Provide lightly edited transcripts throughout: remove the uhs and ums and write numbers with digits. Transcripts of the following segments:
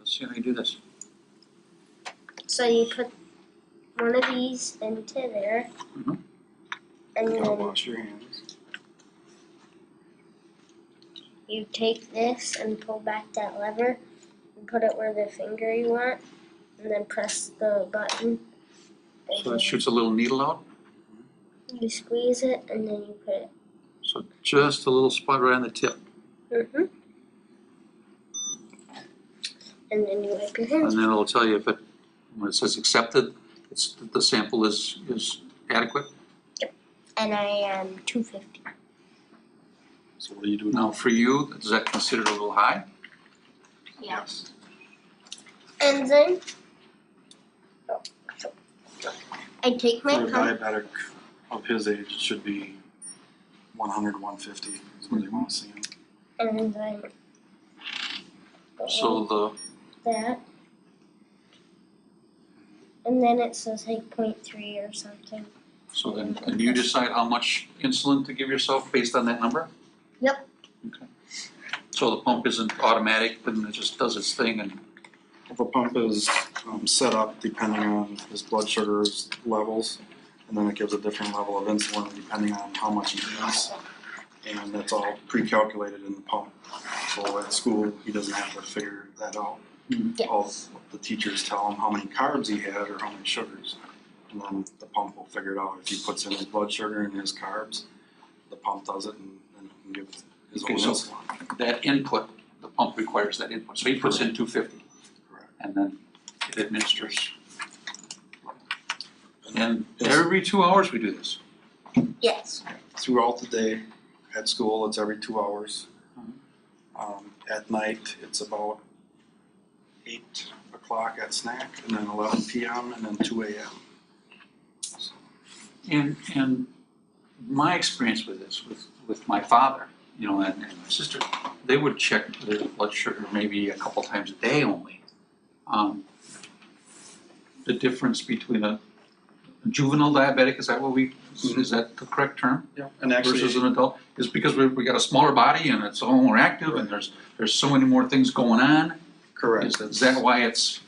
Let's see how you do this. So you put one of these into there, Mhm. and You gotta then wash your hands. you take this and pull back that lever and put it where the finger you want, and then press the button. And So then it shoots a little needle out. you squeeze it, and then you put it. So just a little spot right on the tip. Mm-hmm. And then you wipe your And hands. then it'll tell you if it, when it says accepted, it's, the sample is adequate. And I am 250. So what do you do Now now? for you, is that considered a little high? Yes. And then I take For my a pump. diabetic of his age, it should be 100, 150 is where they want to see him. And then So that. And then it says like 0.3 or something. so then, and you decide how much insulin to give yourself based on that number? Yep. Okay. So the pump isn't automatic, and it just does its thing and, The pump is set up depending on his blood sugar levels, and then it gives a different level of insulin depending on how much he eats. And that's all pre-calculated in the pump. So at school, he doesn't have to figure that out. Yes. All the teachers tell him how many carbs he had or how many sugars. And then the pump will figure it out. If he puts in his blood sugar and his carbs, the pump does it and then he can give his Okay, own so- insulin. that input, the pump requires that input. So he puts in 250 Correct. and then it administers. And Yes. every 2 hours we do this. Yes. Throughout the day, at school, it's every 2 hours. At night, it's about 8 o'clock at snack, and then 11 p.m., and then 2 a.m. And my experience with this, with my father, you know, and my sister, they would check their blood sugar maybe a couple times a day only. The difference between a juvenile diabetic, is that what we, is that the correct term? Yeah. And actually, Versus an adult, is because we got a smaller body and it's all more active and there's so many more things going on. correct. Is that why it's,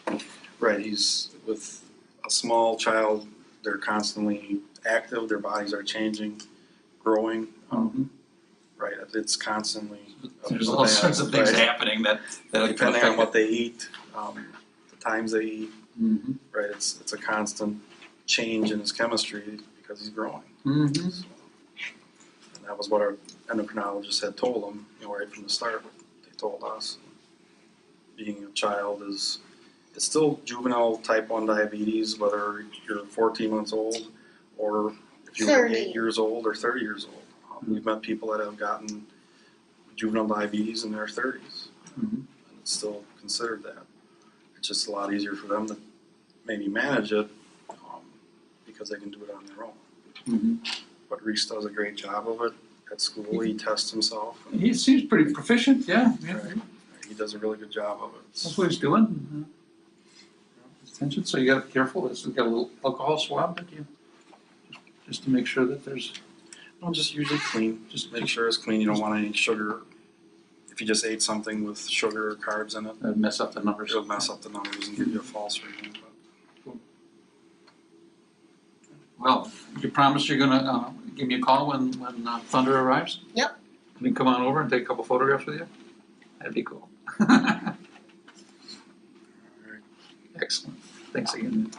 Right, he's with a small child, they're constantly active, their bodies are changing, growing. Right, it's constantly. there's all sorts of things right? happening that can Depending on affect what they eat, the times they eat, it. Mm-hmm. right, it's a constant change in his chemistry because he's growing. Mm-hmm. So, and that was what our endocrinologist had told him, you know, right from the start. They told us, being a child it's still juvenile type 1 diabetes, whether you're 14 months old or if you're 30. 8 years old or 30 years old. We've met people that have gotten juvenile diabetes in their 30s, Mhm. and it's still considered that. It's just a lot easier for them to maybe manage it because they can do it on their own. Mm-hmm. But Reese does a great job of it at school. He tests himself. And He seems pretty proficient, yeah. Right. He does a really good job of it. That's what he's doing. Attention, so you gotta be careful, this has got a little alcohol swab that you, just to make sure that there's, No, just usually clean. Just make sure it's clean. You don't want any sugar. If you just ate something with sugar or carbs in it, mess up the numbers. it'll mess up the numbers and give you a false reading. Well, you promise you're gonna give me a call when Thunder arrives? Yep. We can come on over and take a couple photographs with you? That'd be cool. Excellent, thanks again.